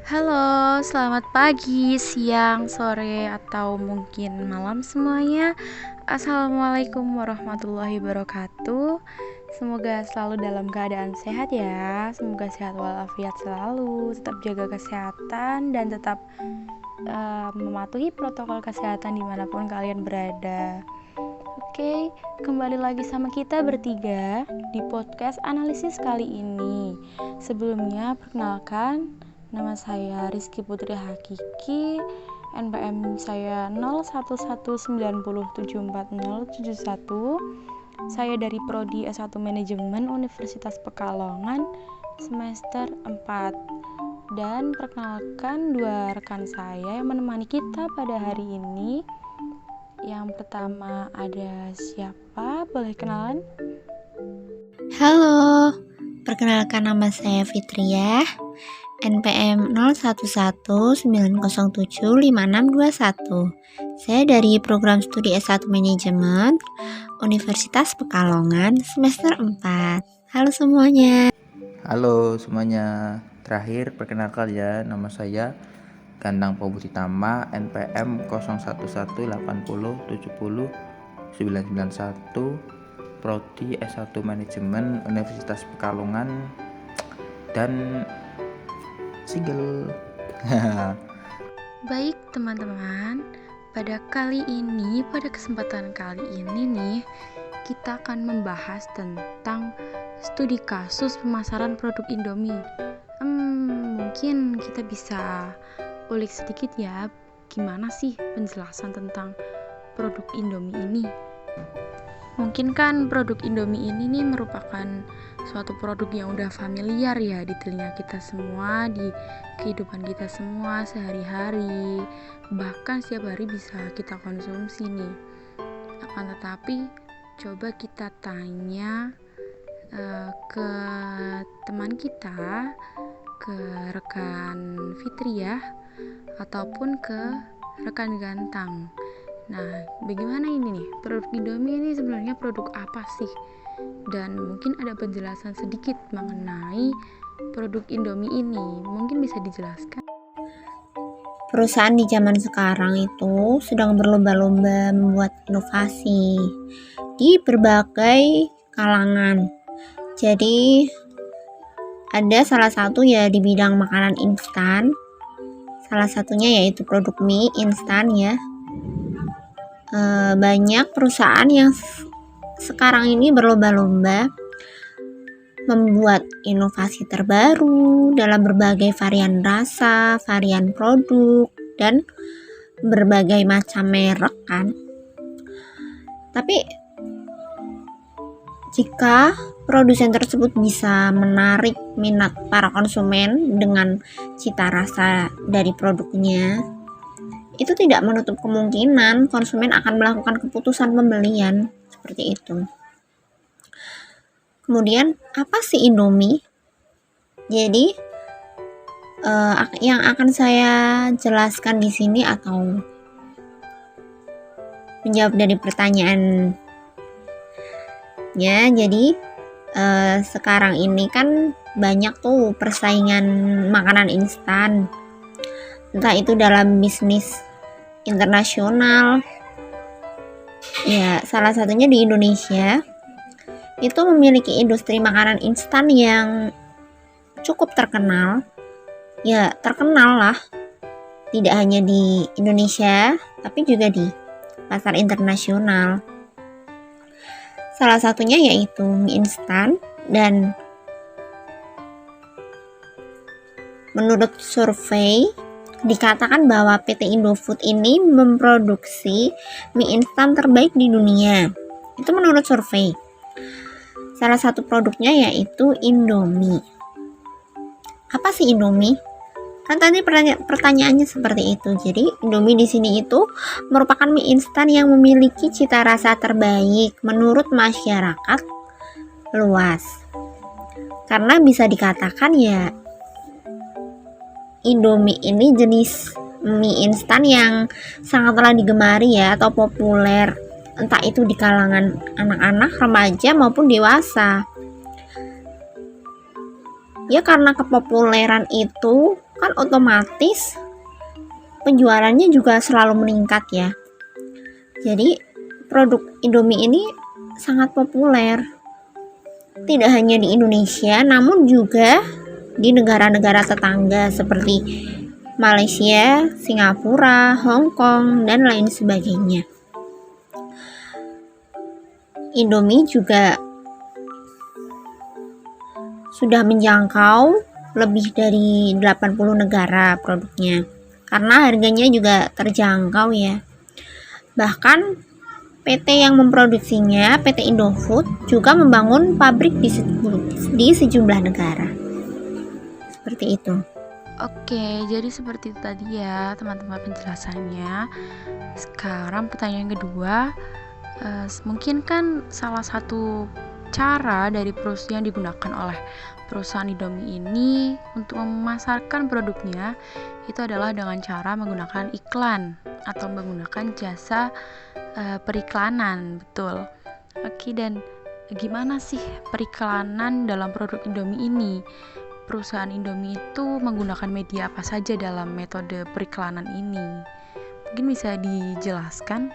Halo, selamat pagi, siang, sore, atau mungkin malam semuanya. Assalamualaikum warahmatullahi wabarakatuh. Semoga selalu dalam keadaan sehat ya. Semoga sehat walafiat selalu. Tetap jaga kesehatan dan tetap mematuhi protokol kesehatan dimanapun kalian berada. Oke, kembali lagi sama kita bertiga di podcast analisis kali ini. Sebelumnya, perkenalkan, nama saya Rizky Putri Hakiki, NPM saya 0119074071. Saya dari Prodi S1 Manajemen Universitas Pekalongan semester 4. Dan perkenalkan dua rekan saya yang menemani kita pada hari ini. Yang pertama ada siapa? Boleh kenalan? Halo, perkenalkan nama saya Fitria, NPM 0119075621. Saya dari program studi S1 Manajemen Universitas Pekalongan semester 4. Halo semuanya. Halo semuanya, terakhir perkenalkan ya, nama saya Gandang Pabuditama, NPM 0118070991, Prodi S1 Manajemen Universitas Pekalongan, dan single. Baik teman-teman, pada kesempatan kali ini nih, kita akan membahas tentang studi kasus pemasaran produk Indomie. Mungkin kita bisa ulik sedikit ya, gimana sih penjelasan tentang produk Indomie ini. Mungkin kan produk Indomie ini nih merupakan suatu produk yang udah familiar ya di telinga kita semua, di kehidupan kita semua sehari-hari, bahkan setiap hari bisa kita konsumsi nih. Akan tetapi coba kita tanya ke teman kita, ke rekan Fitri ya, ataupun ke rekan Gantang. Nah, bagaimana ini nih? Produk Indomie ini sebenarnya produk apa sih? Dan mungkin ada penjelasan sedikit mengenai produk Indomie ini. Mungkin bisa dijelaskan? Perusahaan di zaman sekarang itu sedang berlomba-lomba membuat inovasi di berbagai kalangan. Jadi ada salah satu ya di bidang makanan instan. Salah satunya yaitu produk mie instan ya. Banyak perusahaan yang sekarang ini berlomba-lomba membuat inovasi terbaru dalam berbagai varian rasa, varian produk, dan berbagai macam merek kan. Tapi jika produsen tersebut bisa menarik minat para konsumen dengan cita rasa dari produknya, itu tidak menutup kemungkinan konsumen akan melakukan keputusan pembelian seperti itu. Kemudian apa sih Indomie? Jadi yang akan saya jelaskan di sini atau menjawab dari pertanyaannya. Jadi sekarang ini kan banyak tuh persaingan makanan instan, entah itu dalam bisnis internasional ya, salah satunya di Indonesia itu memiliki industri makanan instan yang cukup terkenal ya, terkenal lah, tidak hanya di Indonesia tapi juga di pasar internasional. Salah satunya yaitu mie instan, dan menurut survei dikatakan bahwa PT Indofood ini memproduksi mie instan terbaik di dunia. Itu menurut survei. Salah satu produknya yaitu Indomie. Apa sih Indomie? Kan tadi pertanyaannya seperti itu. Jadi Indomie di sini itu merupakan mie instan yang memiliki cita rasa terbaik menurut masyarakat luas. Karena bisa dikatakan ya, Indomie ini jenis mie instan yang sangatlah digemari ya, atau populer, entah itu di kalangan anak-anak, remaja maupun dewasa. Ya karena kepopuleran itu, kan otomatis penjualannya juga selalu meningkat ya. Jadi produk Indomie ini sangat populer, tidak hanya di Indonesia namun juga di negara-negara tetangga seperti Malaysia, Singapura, Hong Kong, dan lain sebagainya. Indomie juga sudah menjangkau lebih dari 80 negara produknya, karena harganya juga terjangkau ya. Bahkan PT yang memproduksinya, PT Indofood, juga membangun pabrik di sejumlah negara. Seperti itu. Oke, jadi seperti itu tadi ya teman-teman penjelasannya. Sekarang pertanyaan kedua, mungkin kan salah satu cara dari perusahaan yang digunakan oleh perusahaan Indomie ini untuk memasarkan produknya itu adalah dengan cara menggunakan iklan atau menggunakan jasa periklanan, betul. Oke, dan gimana sih periklanan dalam produk Indomie ini? Perusahaan Indomie itu menggunakan media apa saja dalam metode periklanan ini? Mungkin bisa dijelaskan?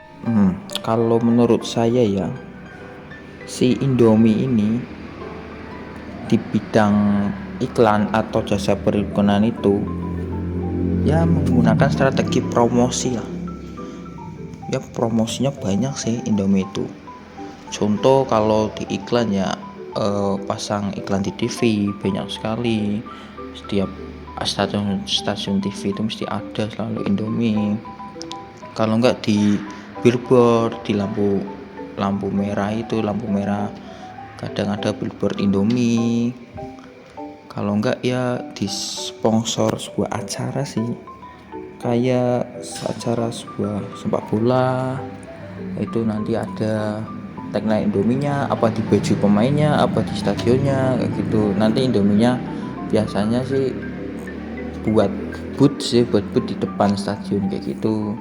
Kalau menurut saya ya, si Indomie ini di bidang iklan atau jasa periklanan itu ya menggunakan strategi promosi lah. Ya promosinya banyak sih Indomie itu. Contoh kalau di iklan ya pasang iklan di TV banyak sekali. Setiap stasiun TV itu mesti ada selalu Indomie. Kalau enggak di billboard, di lampu merah itu, lampu merah kadang ada billboard Indomie. Kalau enggak ya di sponsor sebuah acara sih, kayak acara sebuah sepak bola itu nanti ada tagline Indominya, apa di baju pemainnya, apa di stadionnya kayak gitu. Nanti Indominya biasanya sih buat booth di depan stadion kayak gitu,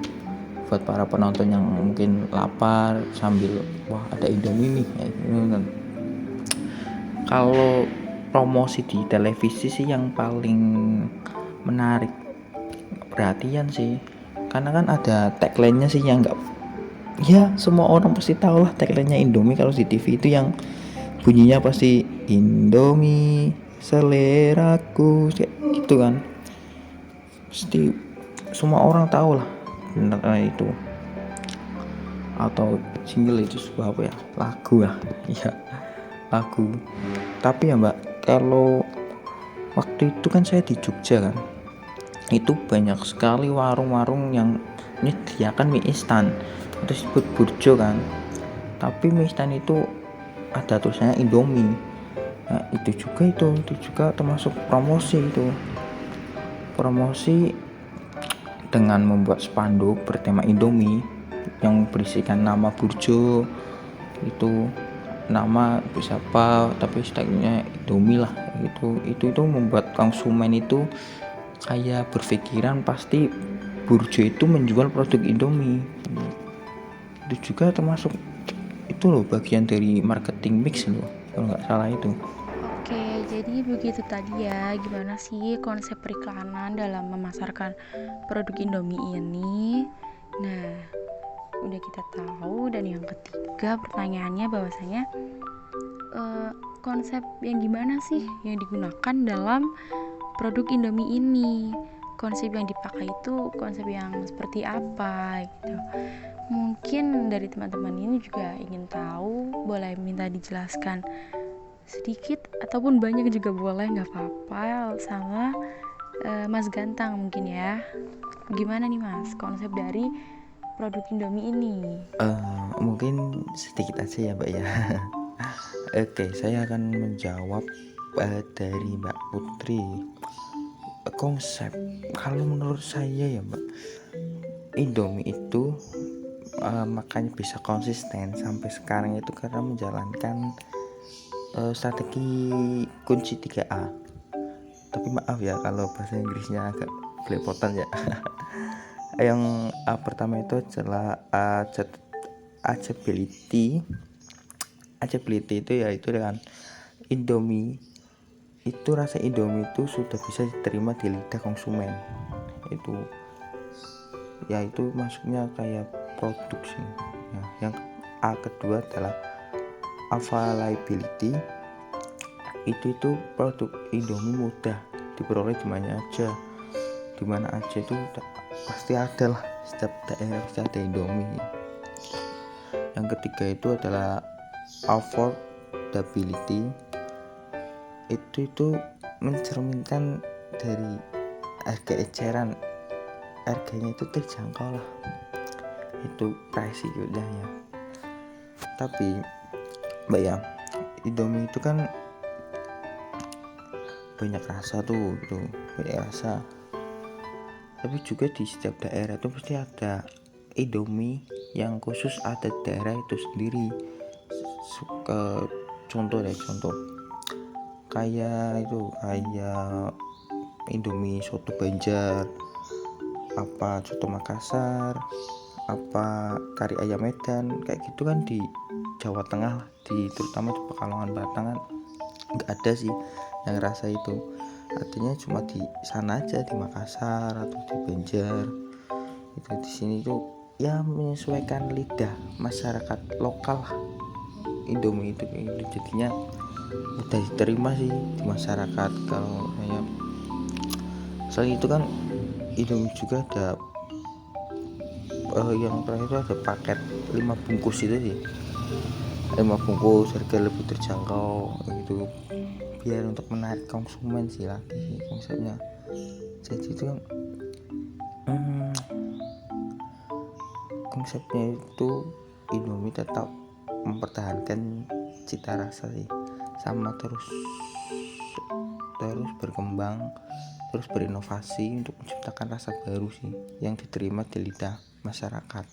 buat para penonton yang mungkin lapar sambil wah ada Indomie nih kayak gitu kan. Kalau promosi di televisi sih yang paling menarik perhatian sih, karena kan ada tagline-nya sih yang enggak, ya semua orang pasti tahu lah tagline-nya Indomie kalau di TV itu yang bunyinya pasti Indomie seleraku kayak gitu kan, pasti semua orang tahu lah itu. Atau single itu sebuah apa ya, lagu lah ya, lagu. Tapi ya mbak, kalau waktu itu kan saya di Jogja kan, itu banyak sekali warung-warung yang menyediakan mie instan, itu disebut burjo kan, tapi mie instan itu ada tulisannya Indomie. Nah itu juga termasuk promosi. Itu promosi dengan membuat spanduk bertema Indomie yang berisikan nama burjo, itu nama bisa apa tapi setidaknya Indomie lah gitu. Itu membuat konsumen itu kayak berpikiran pasti burjo itu menjual produk Indomie. Itu juga termasuk itu loh, bagian dari marketing mix loh kalau nggak salah itu. Oke, jadi begitu tadi ya, gimana sih konsep periklanan dalam memasarkan produk Indomie ini. Nah, udah kita tahu. Dan yang ketiga pertanyaannya bahwasanya konsep yang gimana sih yang digunakan dalam produk Indomie ini? Konsep yang dipakai itu konsep yang seperti apa gitu. Mungkin dari teman-teman ini juga ingin tahu, boleh minta dijelaskan sedikit ataupun banyak juga boleh, nggak apa-apa, sama Mas Gantang mungkin ya. Gimana nih Mas konsep dari produk Indomie ini? Mungkin sedikit aja ya mbak ya. Oke, saya akan menjawab dari Mbak Putri. Konsep kalau menurut saya ya mbak, Indomie itu makanya bisa konsisten sampai sekarang itu karena menjalankan strategi kunci 3A. Tapi maaf ya kalau bahasa Inggrisnya agak belepotan ya. Yang pertama itu adalah accessibility itu yaitu dengan Indomie itu rasa Indomie itu sudah bisa diterima di lidah konsumen. Itu ya itu masuknya kayak produksi. Nah, yang kedua adalah availability. Itu produk Indomie mudah diperoleh di mana aja itu pasti ada lah, setiap daerah pasti ada Indomie. Yang ketiga itu adalah affordability. Itu mencerminkan dari harga eceran, harganya itu terjangkau lah, itu pricey udah ya. Tapi mbak ya, Indomie itu kan banyak rasa tuh, banyak rasa. Tapi juga di setiap daerah itu pasti ada Indomie yang khusus ada daerah itu sendiri. Contoh kayak Indomie soto Banjar, soto Makassar, kari ayam Medan, kayak gitu kan di Jawa Tengah, terutama di Pekalongan Batang kan nggak ada sih yang rasa itu. Artinya cuma di sana aja, di Makassar atau di Banjar. Itu di sini tuh ya menyesuaikan lidah masyarakat lokal lah. Indomie itu jadinya mudah diterima sih di masyarakat. Kalau saya selain itu kan Indomie juga ada yang terakhir itu ada paket 5 bungkus itu sih, 5 bungkus harga lebih terjangkau gitu, biar untuk menarik konsumen sih lagi konsepnya. Jadi itu kan konsepnya itu Indomie tetap mempertahankan cita rasa sih, sama terus berkembang, terus berinovasi untuk menciptakan rasa baru sih yang diterima di lidah masyarakat.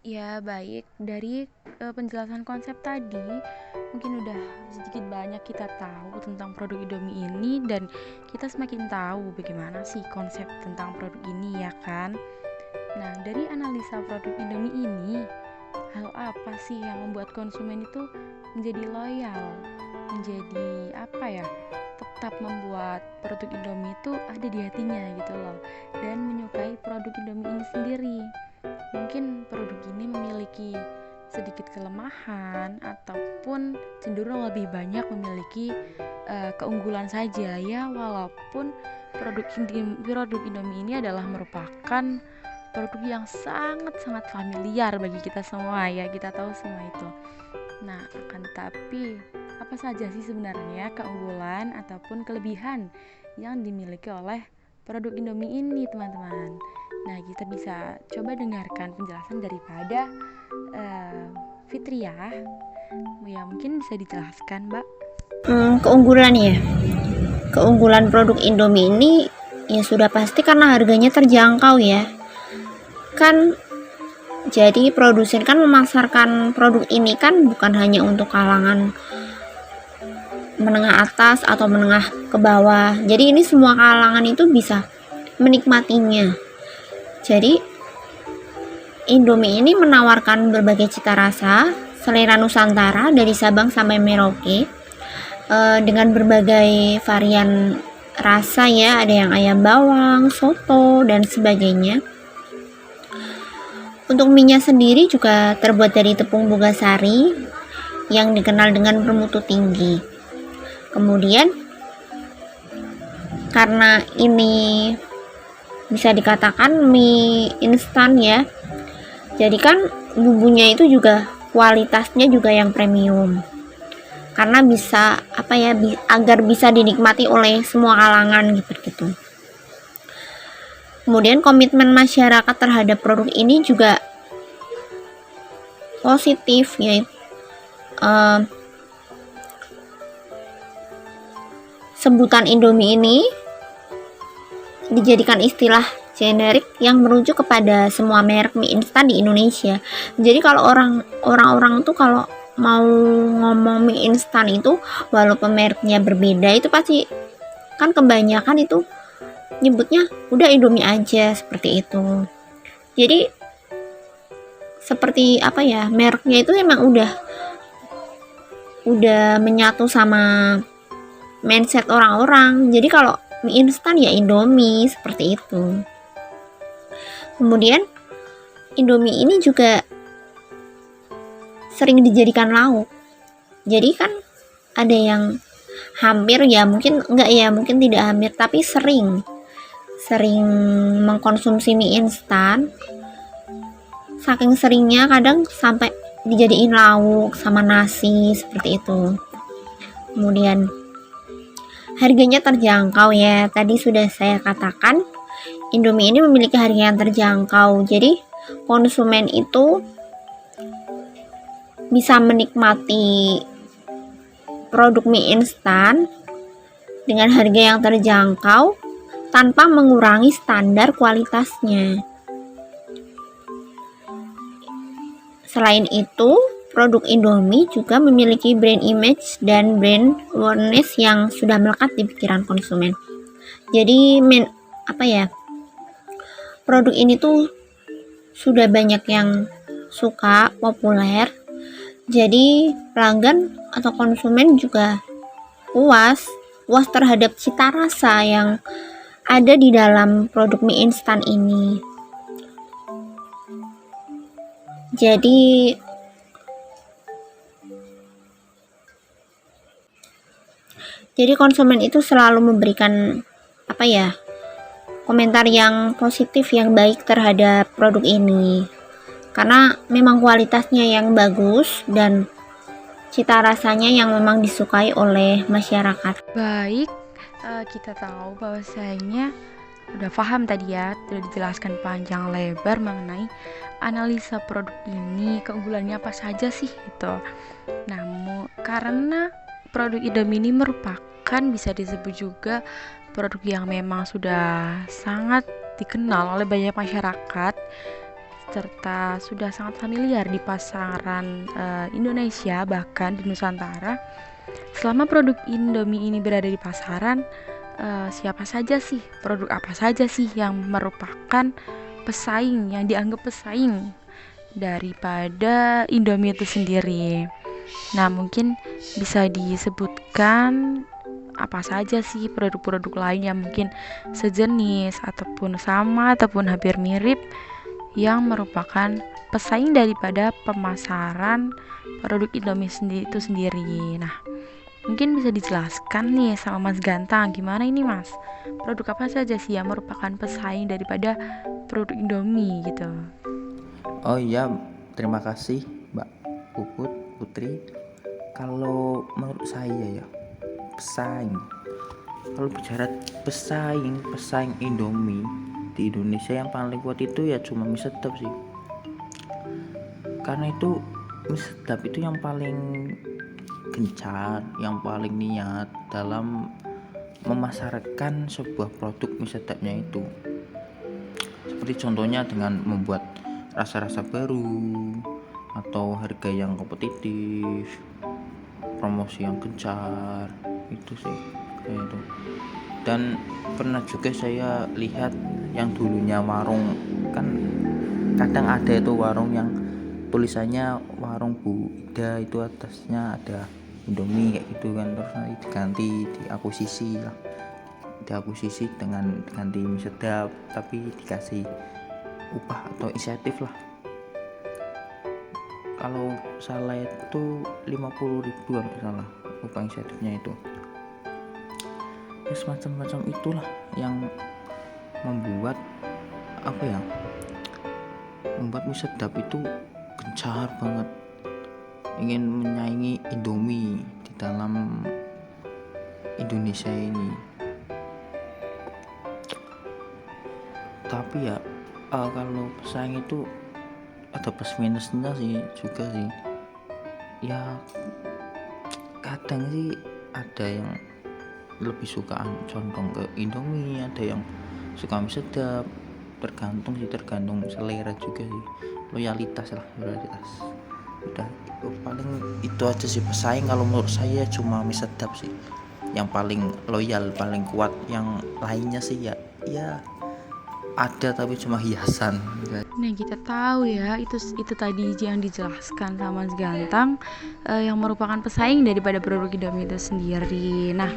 Ya baik, dari penjelasan konsep tadi mungkin udah sedikit banyak kita tahu tentang produk Indomie ini, dan kita semakin tahu bagaimana sih konsep tentang produk ini ya kan. Nah, dari analisa produk Indomie ini, hal apa sih yang membuat konsumen itu menjadi loyal, menjadi tetap membuat produk Indomie itu ada di hatinya gitu loh, dan menyukai produk Indomie ini sendiri. Mungkin produk ini memiliki sedikit kelemahan ataupun cenderung lebih banyak memiliki keunggulan saja ya, walaupun produk Indomie ini adalah merupakan produk yang sangat-sangat familiar bagi kita semua ya, kita tahu semua itu. Nah, akan tetapi apa saja sih sebenarnya keunggulan ataupun kelebihan yang dimiliki oleh produk Indomie ini teman-teman? Nah, kita bisa coba dengarkan penjelasan daripada Fitria. Ya, mungkin bisa dijelaskan, Mbak. Keunggulan produk Indomie ini ya sudah pasti karena harganya terjangkau ya. Kan jadi produsen kan memasarkan produk ini kan bukan hanya untuk kalangan menengah atas atau menengah ke bawah. Jadi ini semua kalangan itu bisa menikmatinya. Jadi Indomie ini menawarkan berbagai cita rasa, selera Nusantara dari Sabang sampai Merauke, dengan berbagai varian rasa ya, ada yang ayam bawang, soto, dan sebagainya. Untuk mie-nya sendiri juga terbuat dari tepung bogasari yang dikenal dengan bermutu tinggi. Kemudian karena ini bisa dikatakan mie instan ya, jadi kan bumbunya itu juga kualitasnya juga yang premium, karena bisa agar bisa dinikmati oleh semua kalangan gitu. Kemudian komitmen masyarakat terhadap produk ini juga positif ya. Sebutan Indomie ini dijadikan istilah generik yang merujuk kepada semua merek mie instan di Indonesia. Jadi kalau orang-orang tuh kalau mau ngomong mie instan itu, walaupun mereknya berbeda, itu pasti kan kebanyakan itu nyebutnya udah Indomie aja, seperti itu. Jadi seperti mereknya itu emang udah menyatu sama mindset orang-orang. Jadi kalau mie instan ya Indomie, seperti itu. Kemudian Indomie ini juga sering dijadikan lauk. Jadi kan ada yang hampir ya, mungkin enggak ya, mungkin tidak hampir, tapi sering mengkonsumsi mie instan. Saking seringnya kadang sampai dijadiin lauk sama nasi, seperti itu. Kemudian harganya terjangkau ya. Tadi sudah saya katakan Indomie ini memiliki harga yang terjangkau. Jadi konsumen itu bisa menikmati produk mie instan dengan harga yang terjangkau tanpa mengurangi standar kualitasnya. Selain itu, produk Indomie juga memiliki brand image dan brand awareness yang sudah melekat di pikiran konsumen. Jadi produk ini tuh sudah banyak yang suka, populer. Jadi pelanggan atau konsumen juga puas terhadap cita rasa yang ada di dalam produk mie instan ini. Jadi konsumen itu selalu memberikan komentar yang positif, yang baik terhadap produk ini, karena memang kualitasnya yang bagus dan cita rasanya yang memang disukai oleh masyarakat. Baik, kita tahu bahwasanya udah paham tadi ya, sudah dijelaskan panjang lebar mengenai analisa produk ini, keunggulannya apa saja sih gitu. Namun karena produk Indomie ini merupakan bisa disebut juga produk yang memang sudah sangat dikenal oleh banyak masyarakat serta sudah sangat familiar di pasaran Indonesia, bahkan di Nusantara. Selama produk Indomie ini berada di pasaran, siapa saja sih, produk apa saja sih yang merupakan pesaing, yang dianggap pesaing daripada Indomie itu sendiri. Nah, mungkin bisa disebutkan apa saja sih produk-produk lain yang mungkin sejenis ataupun sama ataupun hampir mirip yang merupakan pesaing daripada pemasaran produk Indomie itu sendiri. Nah, mungkin bisa dijelaskan nih sama Mas Gantang, gimana ini Mas? Produk apa saja sih yang merupakan pesaing daripada produk Indomie gitu? Oh iya, terima kasih Mbak Putri. Kalau menurut saya ya, kalau bicara pesaing Indomie di Indonesia yang paling kuat itu ya cuma mie sedap sih. Karena itu mie sedap itu yang paling gencar, yang paling niat dalam memasarkan sebuah produk mie sedapnya itu. Seperti contohnya dengan membuat rasa-rasa baru atau harga yang kompetitif, promosi yang gencar, itu sih kayak itu. Dan pernah juga saya lihat yang dulunya warung, kan kadang ada itu warung yang tulisannya warung Bu Ida, itu atasnya ada Indomie kayak gitu kan, terus nanti diganti diakuisisi dengan ganti mie sedap, tapi dikasih upah atau insentif lah. Kalau salah itu 50.000 kalau salah upah insentifnya itu. Semacam itulah yang membuat mie sedap itu gencar banget, ingin menyaingi Indomie di dalam Indonesia ini. Tapi ya kalau pesaing itu ada plus minusnya sih juga sih ya. Kadang sih ada yang lebih sukaan condong ke Indomie, ada yang suka mie sedap, tergantung selera juga sih, loyalitas udah paling itu aja sih pesaing. Kalau menurut saya cuma mie sedap sih yang paling loyal, paling kuat. Yang lainnya sih ya ada tapi cuma hiasan. Nah, kita tahu ya, itu tadi yang dijelaskan sama Mas Gantang, yang merupakan pesaing daripada produk Indomie itu sendiri. Nah,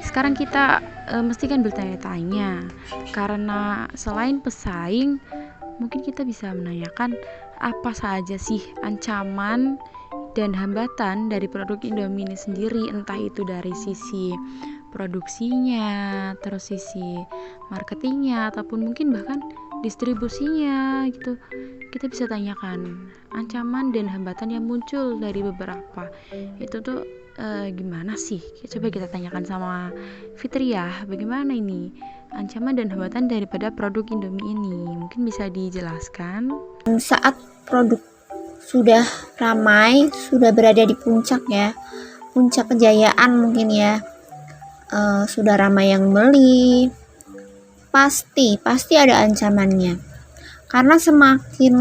Sekarang kita mesti kan bertanya-tanya, karena selain pesaing, mungkin kita bisa menanyakan apa saja sih ancaman dan hambatan dari produk Indomie ini sendiri, entah itu dari sisi produksinya, terus sisi marketingnya, ataupun mungkin bahkan distribusinya gitu. Kita bisa tanyakan ancaman dan hambatan yang muncul dari beberapa itu tuh gimana sih? Coba kita tanyakan sama Fitriah, bagaimana ini ancaman dan hambatan daripada produk Indomie ini? Mungkin bisa dijelaskan. Saat produk sudah ramai, sudah berada di puncak ya, puncak kejayaan mungkin ya, sudah ramai yang beli, pasti ada ancamannya. Karena semakin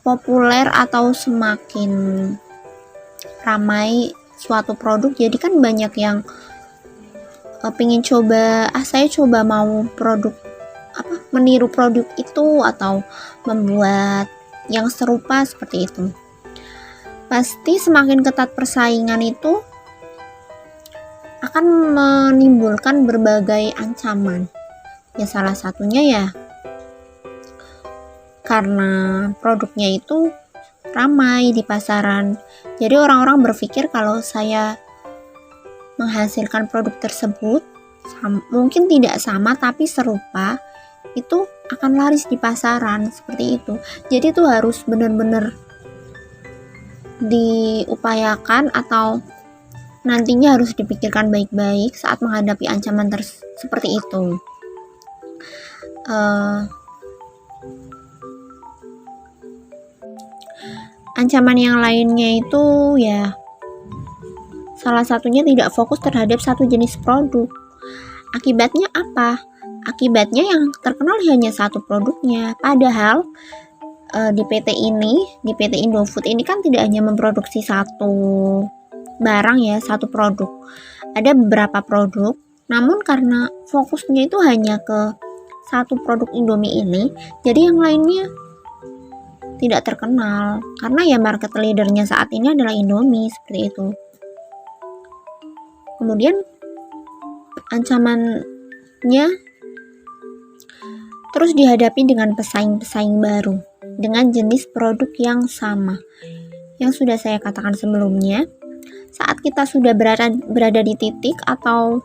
populer atau semakin ramai suatu produk, jadi kan banyak yang pengen coba, saya coba mau produk meniru produk itu atau membuat yang serupa seperti itu. Pasti semakin ketat persaingan itu akan menimbulkan berbagai ancaman. Ya salah satunya ya karena produknya itu ramai di pasaran. Jadi orang-orang berpikir kalau saya menghasilkan produk tersebut mungkin tidak sama tapi serupa, itu akan laris di pasaran seperti itu. Jadi itu harus benar-benar diupayakan atau nantinya harus dipikirkan baik-baik saat menghadapi ancaman seperti itu. Ancaman yang lainnya itu ya salah satunya tidak fokus terhadap satu jenis produk. Akibatnya apa? Akibatnya yang terkenal hanya satu produknya. Padahal di PT Indofood ini kan tidak hanya memproduksi satu barang ya, satu produk. Ada beberapa produk, namun karena fokusnya itu hanya ke satu produk Indomie ini, jadi yang lainnya tidak terkenal. Karena ya market leadernya saat ini adalah Indomie, seperti itu. Kemudian ancamannya terus dihadapi dengan pesaing-pesaing baru dengan jenis produk yang sama. Yang sudah saya katakan sebelumnya, saat kita sudah berada di titik atau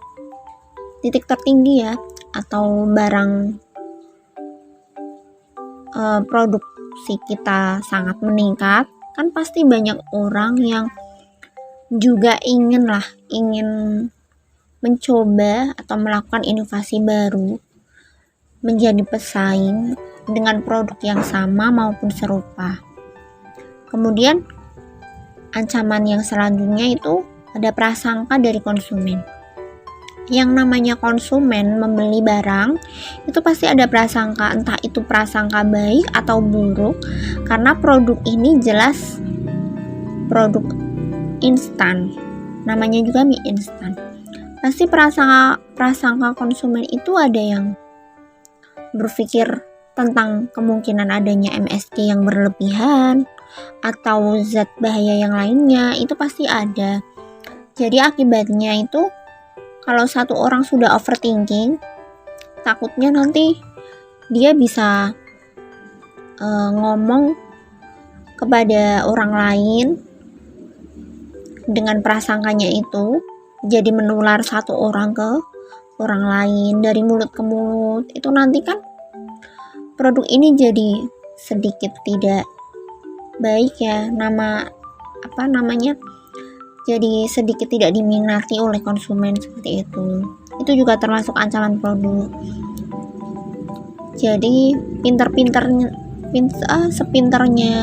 titik tertinggi ya, atau barang produksi kita sangat meningkat, kan pasti banyak orang yang juga ingin mencoba atau melakukan inovasi baru menjadi pesaing dengan produk yang sama maupun serupa. Kemudian ancaman yang selanjutnya itu ada prasangka dari konsumen. Yang namanya konsumen membeli barang itu pasti ada prasangka, entah itu prasangka baik atau buruk, karena produk ini jelas produk instan, namanya juga mie instan. Pasti prasangka konsumen itu ada yang berpikir tentang kemungkinan adanya MSG yang berlebihan atau zat bahaya yang lainnya, itu pasti ada. Jadi akibatnya itu kalau satu orang sudah overthinking, takutnya nanti dia bisa ngomong kepada orang lain dengan prasangkanya itu, jadi menular satu orang ke orang lain dari mulut ke mulut. Itu nanti kan produk ini jadi sedikit tidak baik ya, jadi sedikit tidak diminati oleh konsumen seperti itu. Itu juga termasuk ancaman produk. Jadi sepinternya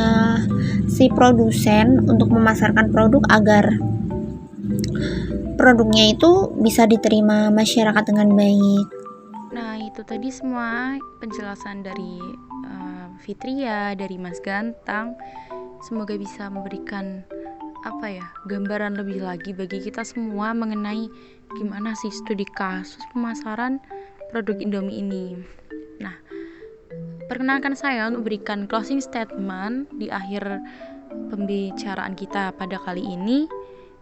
si produsen untuk memasarkan produk agar produknya itu bisa diterima masyarakat dengan baik. Nah, itu tadi semua penjelasan dari Fitria, dari Mas Gantang. Semoga bisa memberikan gambaran lebih lagi bagi kita semua mengenai gimana sih studi kasus pemasaran produk Indomie ini. Nah, perkenalkan saya untuk berikan closing statement di akhir pembicaraan kita pada kali ini.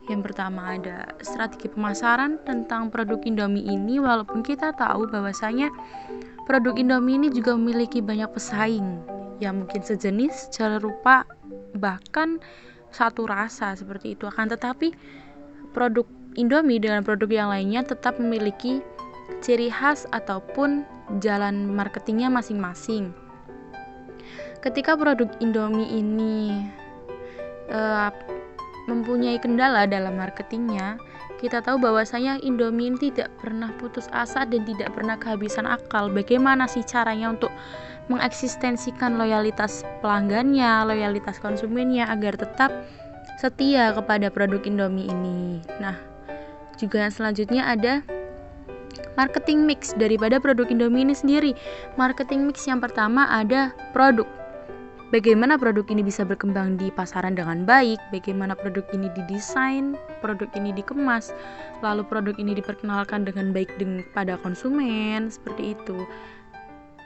Yang pertama ada strategi pemasaran tentang produk Indomie ini, walaupun kita tahu bahwasanya produk Indomie ini juga memiliki banyak pesaing yang mungkin sejenis, serupa, bahkan satu rasa seperti itu. Akan tetapi produk Indomie dengan produk yang lainnya tetap memiliki ciri khas ataupun jalan marketingnya masing-masing. Ketika produk Indomie ini mempunyai kendala dalam marketingnya, kita tahu bahwasanya Indomie ini tidak pernah putus asa dan tidak pernah kehabisan akal. Bagaimana sih caranya untuk mengeksistensikan loyalitas pelanggannya, loyalitas konsumennya agar tetap setia kepada produk Indomie ini. Nah, juga yang selanjutnya ada marketing mix daripada produk Indomie ini sendiri. Marketing mix yang pertama ada produk. Bagaimana produk ini bisa berkembang di pasaran dengan baik, bagaimana produk ini didesain, produk ini dikemas, lalu produk ini diperkenalkan dengan baik pada konsumen, seperti itu.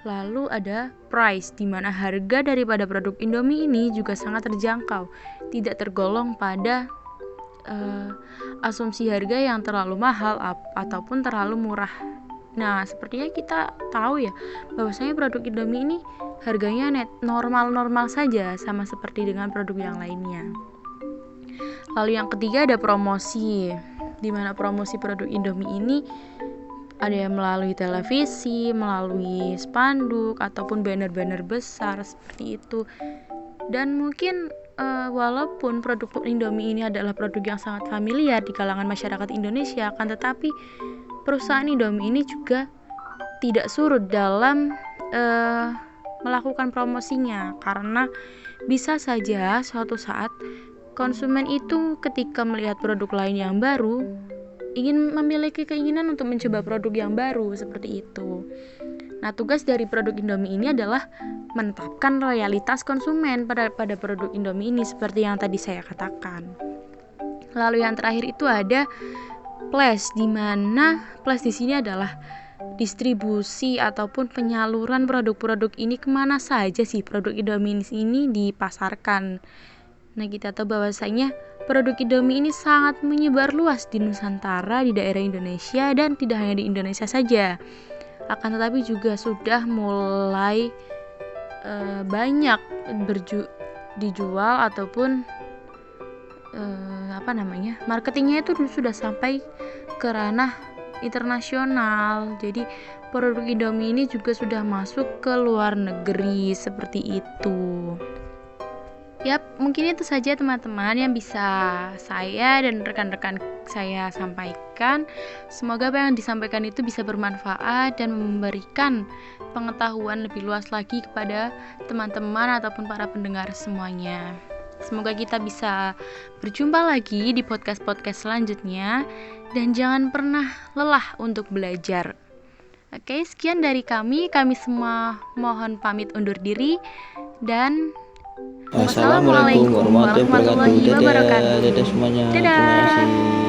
Lalu ada price, di mana harga daripada produk Indomie ini juga sangat terjangkau, tidak tergolong pada asumsi harga yang terlalu mahal ataupun terlalu murah. Nah, sepertinya kita tahu ya bahwasanya produk Indomie ini harganya normal-normal saja, sama seperti dengan produk yang lainnya. Lalu yang ketiga ada promosi, di mana promosi produk Indomie ini ada yang melalui televisi, melalui spanduk ataupun banner-banner besar seperti itu. Dan mungkin walaupun produk Indomie ini adalah produk yang sangat familiar di kalangan masyarakat Indonesia, akan tetapi perusahaan Indomie ini juga tidak surut dalam melakukan promosinya, karena bisa saja suatu saat konsumen itu ketika melihat produk lain yang baru ingin memiliki keinginan untuk mencoba produk yang baru seperti itu. Nah, tugas dari produk Indomie ini adalah menetapkan loyalitas konsumen pada produk Indomie ini seperti yang tadi saya katakan. Lalu yang terakhir itu ada place, di mana place di sini adalah distribusi ataupun penyaluran produk-produk ini kemana saja sih produk Indomie ini dipasarkan. Nah, kita tahu bahwasanya produk Indomie ini sangat menyebar luas di Nusantara, di daerah Indonesia, dan tidak hanya di Indonesia saja. Akan tetapi juga sudah mulai banyak dijual ataupun marketingnya itu sudah sampai ke ranah internasional. Jadi produk Indomie ini juga sudah masuk ke luar negeri seperti itu. Yap, mungkin itu saja teman-teman yang bisa saya dan rekan-rekan saya sampaikan. Semoga apa yang disampaikan itu bisa bermanfaat dan memberikan pengetahuan lebih luas lagi kepada teman-teman ataupun para pendengar semuanya. Semoga kita bisa berjumpa lagi di podcast-podcast selanjutnya, dan jangan pernah lelah untuk belajar. Oke, sekian dari kami semua mohon pamit undur diri, dan Assalamualaikum warahmatullahi wabarakatuh. Dadah semuanya. Dadah. Terima kasih.